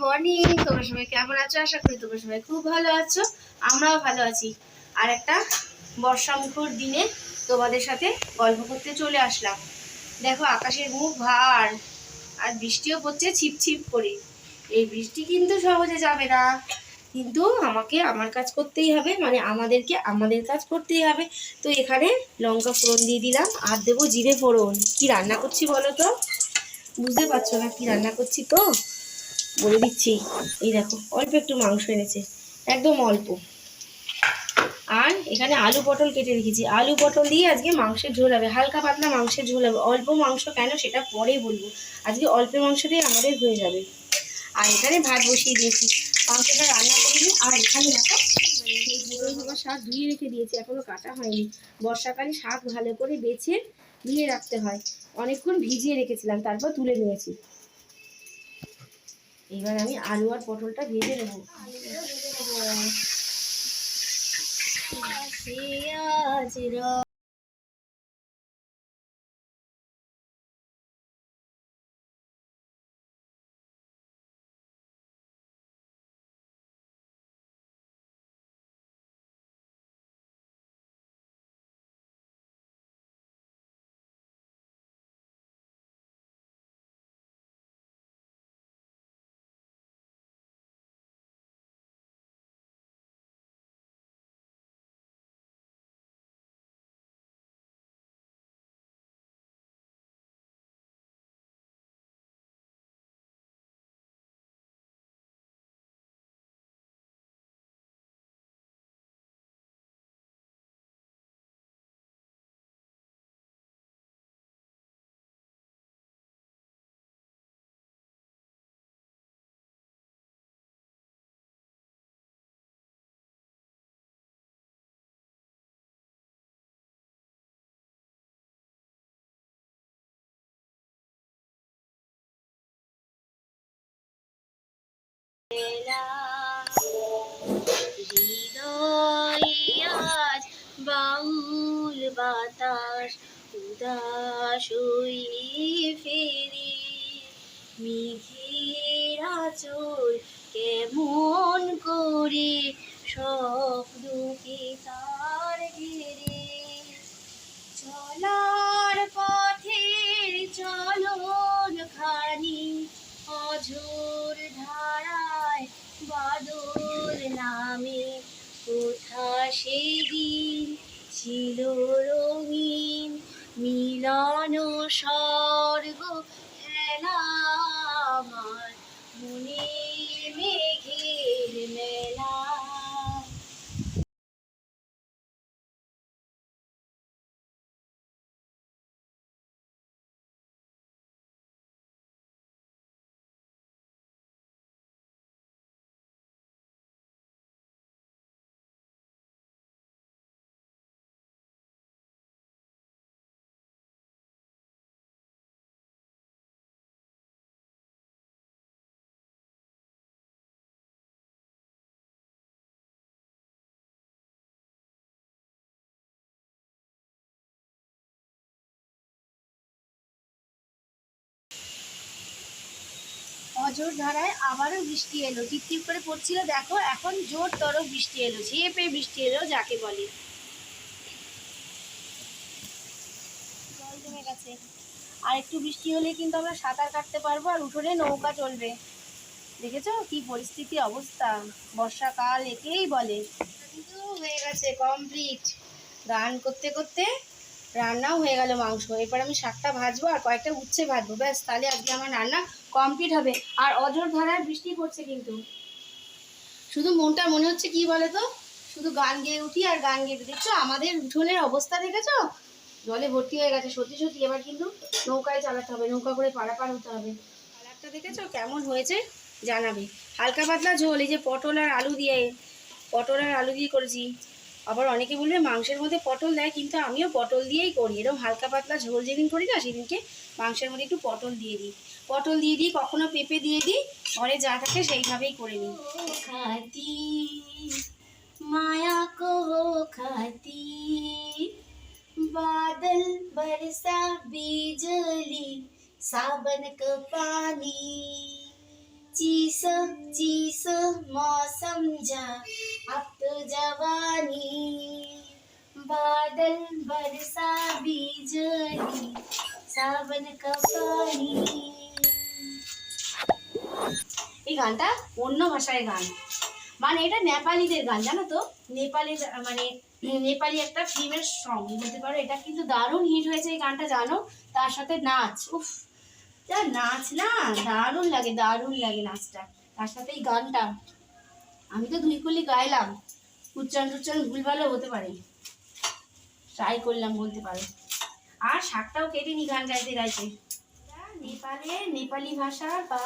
Morning. তোমরা সবাই কেমন আছো? আশা করি তোমরা সবাই খুব ভালো আছো, আমরাও ভালো আছি। আর একটা বর্ষামুখর দিনে তোমাদের সাথে গল্প করতে চলে আসলাম। দেখো আকাশের মুখ ভার, আর বৃষ্টিও পড়ছে ছিপছিপ করে। এই বৃষ্টি কিন্তু সহজে যাবে না, কিন্তু আমাকে আমার কাজ করতেই হবে, মানে আমাদেরকে আমাদের কাজ করতেই হবে। তো এখানে লঙ্কা ফোড়ন দিয়ে দিলাম, আর দেবো জিরে ফোড়ন। কি রান্না করছি বলো তো? বুঝতে পারছো না কি রান্না করছি? তো বলে দিচ্ছি। এই দেখো অল্প একটু মাংস এনেছে, একদম অল্প। আর এখানে আলু পটল কেটে রেখেছি, আলু পটল দিয়ে আজকে মাংসের ঝোল হবে, হালকা পাতলা মাংসের ঝোল হবে। অল্প মাংস কেন সেটা পরে বলবো, আজকে অল্প মাংসটাই আমাদের হয়ে যাবে। আর এখানে ভাত বসিয়ে দিয়েছি, মাংসটা রান্না করিনি। আর এখানে দেখো সেই বড়ই হওয়া শাক ধুয়ে রেখে দিয়েছি, এখনো কাটা হয়নি। বর্ষাকালে শাক ভালো করে বেছে ধুয়ে রাখতে হয়, অনেকক্ষণ ভিজিয়ে রেখেছিলাম, তারপর তুলে নিয়েছি। এবার আমি আলু আর পটলটা ভেজে নেবো। আজ বাউল বাতাস উদাস ফেরে, মেঘের আঁচল কেমন করে স্বপ্নকে তার ঘিরে। চলার পথের চলন খানি অঝোর ধারায় বাদল নামে। কোথা সেদিন ছিল রঙিন মিলন স্বর্গ খেলা, আমার মনে মেঘের মেলা। অঝোর ধারায় আবারও বৃষ্টি এলো, টিপটিপ করে পড়ছিল। দেখো এখন জোর তরফ বৃষ্টি এলো, ঝেপে বৃষ্টি এলো যাকে বলে। জল জমে গেছে, আর একটু বৃষ্টি হলে কিন্তু আমরা সাঁতার কাটতে পারবো, আর উঠোনে নৌকা চলবে। দেখেছো কি পরিস্থিতি অবস্থা, বর্ষাকাল একেই বলে। কিন্তু হয়ে গেছে কমপ্লিট, গান করতে করতে রান্নাও হয়ে গেল মাংস। এরপর আমি শাকটা ভাজবো আর কয়েকটা উচ্ছে ভাজবো, ব্যাস তাহলে আজকে আমার রান্না কমপ্লিট হবে। আর অঝোর ধারায় বৃষ্টি পড়ছে, কিন্তু শুধু মনটা মনে হচ্ছে কি বলে তো, শুধু গান গেয়ে উঠি আর গান গেয়ে। দেখছো আমাদের উঠোনের অবস্থা, দেখেছো জলে ভর্তি হয়ে গেছে সত্যি সত্যি। এবার কিন্তু নৌকায় চালাতে হবে, নৌকা করে পারাপার হতে হবে। কালারটা দেখেছো কেমন হয়েছে জানাবে। হালকা পাতলা ঝোল, এই যে পটল আর আলু দিয়ে করেছি। আবার অনেকে বলবে মাংসের মধ্যে পটল দেয়, কিন্তু আমিও পটল দিয়েই করি। এরকম হালকা পাতলা ঝোল যেদিন করি না, সেদিনকে মাংসের মধ্যে একটু পটল দিয়ে দিই, কখনো পেঁপে দিয়ে দিই, ঘরে যা থাকে সেইভাবেই করে নিই। খাতি মায়া কো খাতি, बादल बरसा बिजली सावन का पानी, चीस चीस मौसम जा अब तो जवानी बादल बरसा बिजली सावन का पानी। এই গানটা অন্য ভাষায় গান, মানে এটা নেপালিদের গান, জানো তো? নেপালি মানে নেপালি একটা ফিল্মের সং বলতে পারো। এটা কিন্তু দারুণ হিট হয়েছে এই গানটা, জানো? তার সাথে নাচ, উফ যা নাচ না, দারুণ লাগে নাচটা। তার সাথে এই গানটা আমি তো দুই কলি গাইলাম, উচ্চারণ ভুলভালও হতে পারে, ট্রাই করলাম বলতে পারো। আর শাকটাও কেটে নি গান গাইতে গাইতে। নেপালি ভাষা বা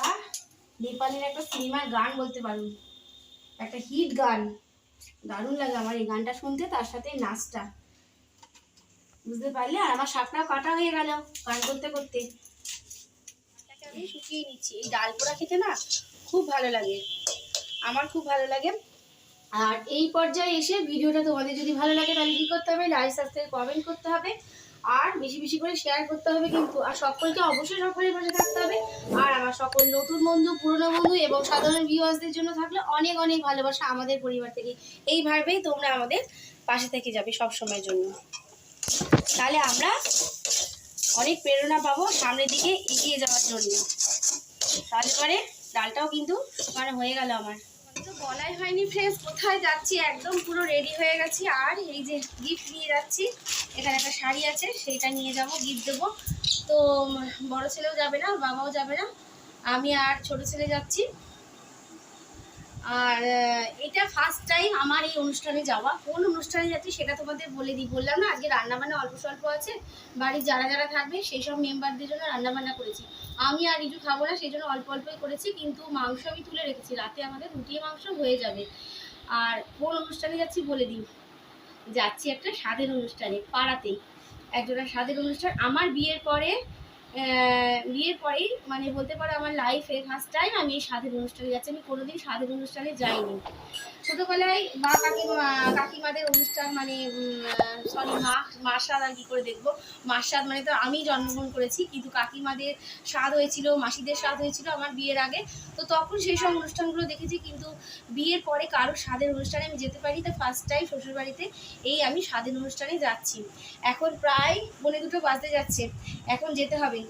নেপালের একটা সিনেমার গান বলতে পারো, একটা হিট গান। দারুণ লাগে আমার এই গানটা শুনতে, তার সাথে নাচটা, বুঝতে পারলে? আর আমার শাকটাও কাটা হয়ে গেল গান করতে করতে। আমি শুকিয়ে নিচ্ছি। এই ডাল পোড়া খেতে না খুব ভালো লাগে, আমার খুব ভালো লাগে। আর এই পর্যায়ে এসে ভিডিওটা তোমাদের যদি ভালো লাগে তাহলে কী করতে হবে? লাইক, সাবস্ক্রাইব, কমেন্ট করতে হবে, আর বেশি বেশি করে শেয়ার করতে হবে কিন্তু। আর সকলকে অবশ্যই সকলের পাশে থাকতে হবে। আর আমার সকল নতুন বন্ধু, পুরনো বন্ধু এবং সাধারণ ভিউয়ার্সদের জন্য থাকলে অনেক অনেক ভালোবাসা আমাদের পরিবার থেকে। এইভাবেই তোমরা আমাদের পাশে থেকে যাবে সব সময়ের জন্য, তাহলে আমরা অনেক প্রেরণা পাবো সামনের দিকে এগিয়ে যাওয়ার জন্য। তারপরে ডালটাও কিন্তু মানে হয়ে গেল আমার, তো বলাই হয়নি ফ্রেন্ডস কোথায় যাচ্ছি, একদম পুরো রেডি হয়ে গেছি। আর এই যে গিফট নিয়ে যাচ্ছি, এখানে একটা শাড়ি আছে সেইটা নিয়ে যাব, গিফট দেবো। তো বড় ছেলেও যাবে না, বাবাও যাবে না, আমি আর ছোট ছেলে যাচ্ছি। আর এটা ফার্স্ট টাইম আমার এই অনুষ্ঠানে যাওয়া। কোন অনুষ্ঠানে যাচ্ছি সেটা তোমাদের বললাম না। আজকে রান্নাবান্না অল্প স্বল্প আছে, বাড়ির যারা যারা থাকবে সেই সব মেম্বারদের জন্য রান্নাবান্না করেছি। আমি আর কিছু খাবো না, সেই জন্য অল্প অল্পই করেছি, কিন্তু মাংস আমি তুলে রেখেছি, রাতে আমাদের রুটি মাংস হয়ে যাবে। আর কোন অনুষ্ঠানে যাচ্ছি বলে দিই, যাচ্ছি একটা স্বাদের অনুষ্ঠানে, পাড়াতেই একজনের স্বাদের অনুষ্ঠান। আমার বিয়ের পরেই মানে বলতে পারো আমার লাইফে ফার্স্ট টাইম আমি এই স্বাদের অনুষ্ঠানে যাচ্ছি। আমি কোনোদিন স্বাদের অনুষ্ঠানে যাইনি। ছোটোবেলায় বা কাকিমাদের অনুষ্ঠান মানে সরি মার স্বাদ আর কী করে দেখবো, মার স্বাদ মানে তো আমি জন্মগ্রহণ করেছি, কিন্তু কাকিমাদের স্বাদ হয়েছিল, মাসিদের স্বাদ হয়েছিল আমার বিয়ের আগে। তো তখন সেই সব অনুষ্ঠানগুলো দেখেছি, কিন্তু বিয়ের পরে কারো স্বাদের অনুষ্ঠানে আমি যেতে পারি। তো ফার্স্ট টাইম শ্বশুরবাড়িতে এই আমি স্বাদের অনুষ্ঠানে যাচ্ছি। এখন প্রায় 1:45 বাজতে যাচ্ছে, এখন যেতে হবে।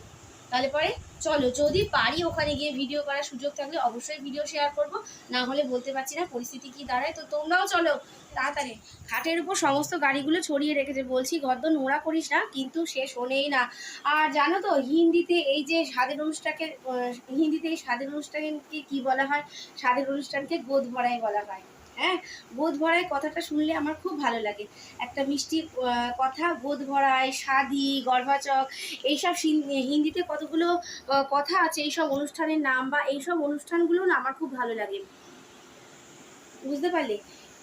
তাহলে পরে চলো, যদি পারি ওখানে গিয়ে ভিডিও করার সুযোগ থাকলে অবশ্যই ভিডিও শেয়ার করব, না হলে বলতে পারছি না পরিস্থিতি কি দাঁড়ায়। তো তোমরাও চলো তাড়াতাড়ি। খাটের উপর সমস্ত গাড়িগুলো ছড়িয়ে রেখেছে, বলছি গদ্দ নোংরা করিস না, কিন্তু সে শোনেই না। আর জানো তো হিন্দিতে এই যে স্বাদের অনুষ্ঠানকে, হিন্দিতে এই স্বাদের অনুষ্ঠানকে কী বলা হয়? স্বাদের অনুষ্ঠানকে গোদ ভরাই বলা হয়। হ্যাঁ, গোদ ভরাই কথাটা শুনলে আমার খুব ভালো লাগে, একটা মিষ্টি কথা। গোদ ভরাই, শাদি, গর্ভাচক, এইসব হিন্দিতে কতগুলো কথা আছে এইসব অনুষ্ঠানের নাম, বা এইসব অনুষ্ঠানগুলো না আমার খুব ভালো লাগে, বুঝতে পারলে?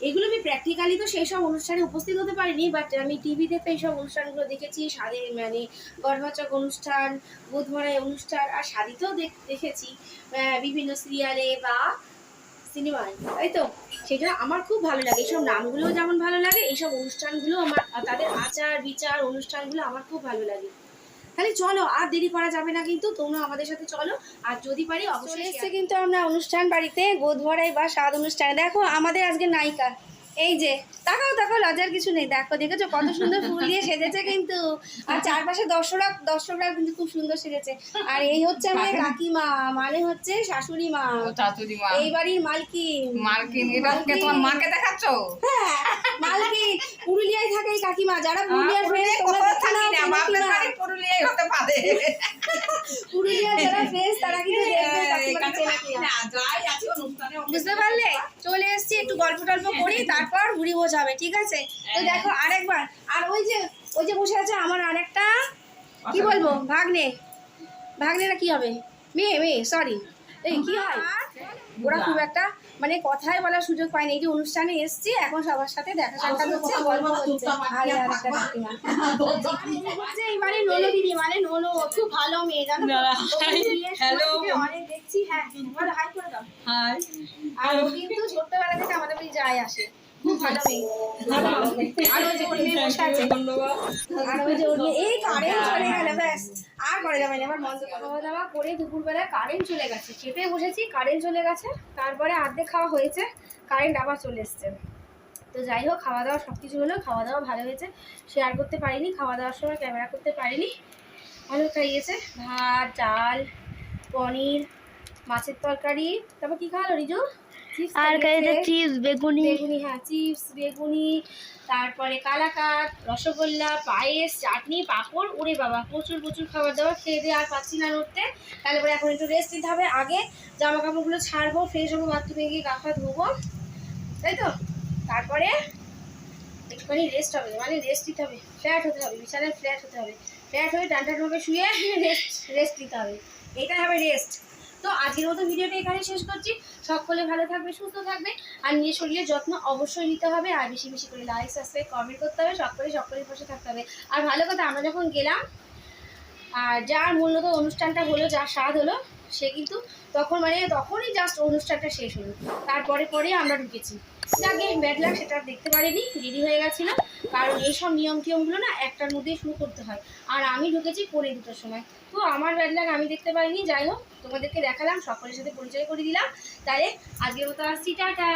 এগুলো আমি প্র্যাকটিক্যালি তো সেই সব অনুষ্ঠানে উপস্থিত হতে পারিনি, বাট আমি টিভিতে তো এইসব অনুষ্ঠানগুলো দেখেছি। স্বাদের মানে গর্ভাচক অনুষ্ঠান, গোদ ভরাই অনুষ্ঠান, আর শাদিতেও দেখেছি বিভিন্ন সিরিয়ালে বা সিনেমায়, তাই তো? সেটা আমার খুব ভালো লাগে। এইসব নামগুলোও যেমন ভালো লাগে, এইসব অনুষ্ঠানগুলো আমার, তাদের আচার বিচার অনুষ্ঠানগুলো আমার খুব ভালো লাগে। তাহলে চলো, আর দেরি করা যাবে না, কিন্তু তোমরা আমাদের সাথে চলো। আর যদি পারি অবশ্যই এসছে কিন্তু আমরা অনুষ্ঠান বাড়িতে, গোদ ভরাই বা স্বাদ অনুষ্ঠানে। দেখো আমাদের আজকে নায়িকা, এই যে তাকাও লজ্জার কিছু নেই, দেখো দেখেছো কত সুন্দর ফুল দিয়ে সেজেছে কিন্তু। আর চারপাশে দর্শকরা কিন্তু খুব সুন্দর সেজেছে। আর এই হচ্ছে আমাদের কাকিমা, মানে হচ্ছে শাশুড়ি মা, এই বাড়ির মালকিন। তোমার মাকে দেখাচ্ছ? হ্যাঁ, মালকিন পুরুলিয়ায় থাকে এই কাকিমা। যারা পুরুলিয়ার ফ্রেন্ড পুরুলিয়ার যারা ফ্রেন্ড তারা কিন্তু বুঝতে পারলে? চলে এসছি, একটু গল্প টল্প করি, তারপর ঘুরি বোঝাবে, ঠিক আছে? তো দেখো আরেকবার, আর ওই যে বসে আছে আমার আরেকটা কি বলবো ভাগ্নেরা কি হবে, মেয়ে সরি, এই কি হয়, ওরা খুব একটা মানে কথাই বলার সুযোগ পায়নি। এই যে অনুষ্ঠানে এসছি, এখন সবার সাথে দেখা সাক্ষাৎ হচ্ছে, গল্প হচ্ছে। আর আরেকটা কাকিমা হচ্ছে এই বাড়ির নোনো দিদি, মানে নোনো খুব ভালো মেয়ে, জানো অনেক দেখছি। হ্যাঁ, হাই করে দাও। আর ও কিন্তু ছোট্টবেলা থেকে আমাদের বাড়ি যায় আসে, খুব ভালো মেয়ে। আর ওই যে ওর মেয়ে বসে আছে, আর ওই যে ওর মেয়ে, এই কারেন্ট চলে গেল, ব্যাস আর করা যাবে না। এবার বন্ধ খাওয়া দাওয়া করে দুপুরবেলা কারেন্ট চলে গেছে, খেতে বসেছি কারেন্ট চলে গেছে, তারপরে অর্ধেক খাওয়া হয়েছে, কারেন্ট আবার চলে এসছে। তো যাই হোক, খাওয়া দাওয়া সব কিছু হলো, খাওয়া দাওয়া ভালো হয়েছে, শেয়ার করতে পারিনি, খাওয়া দাওয়ার সময় ক্যামেরা করতে পারিনি। ভালো খাইয়েছে, ভাত, ডাল, পনির, মাছের তরকারি, তারপর কি খাওয়ালো রিজু? আর খাইতে চিপস, বেগুনি। বেগুনি, হ্যাঁ চিপস, বেগুনি, তারপরে কালাকাঁদ, রসগোল্লা, পায়েস, চাটনি, পাঁপড়। ওরে বাবা, প্রচুর প্রচুর খাবার দাবার খেয়ে দিয়ে আর পাচ্ছি না নড়তে। তারপরে এখন একটু রেস্ট নিতে হবে, আগে জামা কাপড়গুলো ছাড়বো, ফ্রেশ হবো, বাথরুমে গিয়ে গা হাত ধোবো, তাই তো। তারপরে একটুখানি রেস্ট হবে, মানে রেস্ট নিতে হবে, ফ্ল্যাট হতে হবে, বিছানায় ফ্ল্যাট হতে হবে, ফ্ল্যাট হয়ে টানটানভাবে শুয়ে রেস্ট নিতে হবে, এইটাই হবে রেস্ট। তো আজকের মতো ভিডিওটা এখানে শেষ করছি। সকলে ভালো থাকবে, সুস্থ থাকবে, আর নিজের শরীরের যত্ন অবশ্যই নিতে হবে, আর বেশি বেশি করে লাইক, সাবস্ক্রাইব, কমেন্ট করতে হবে, সকলের পাশে থাকতে হবে। আর ভালো কথা, আমরা যখন গেলাম আর যার মূলত অনুষ্ঠানটা হলো, যার স্বাদ হলো, সে কিন্তু তখন মানে তখনই জাস্ট অনুষ্ঠানটা শেষ হলো, তারপরে আমরা ঢুকেছি। আগে ব্যাড লাগ, সেটা দেখতে পারিনি, রেডি হয়ে গেছিল, কারণ এইসব নিয়ম টিয়মগুলো না একটার মধ্যেই শুরু করতে হয়, আর আমি ঢুকেছি 2:45 সময়, তো আমার ব্যাড লাগ, আমি দেখতে পারিনি। যাই হোক, তোমাদেরকে দেখালাম, সকলের সাথে পরিচয় করে দিলাম। তাহলে আজকের মতো আসছি, টাটা।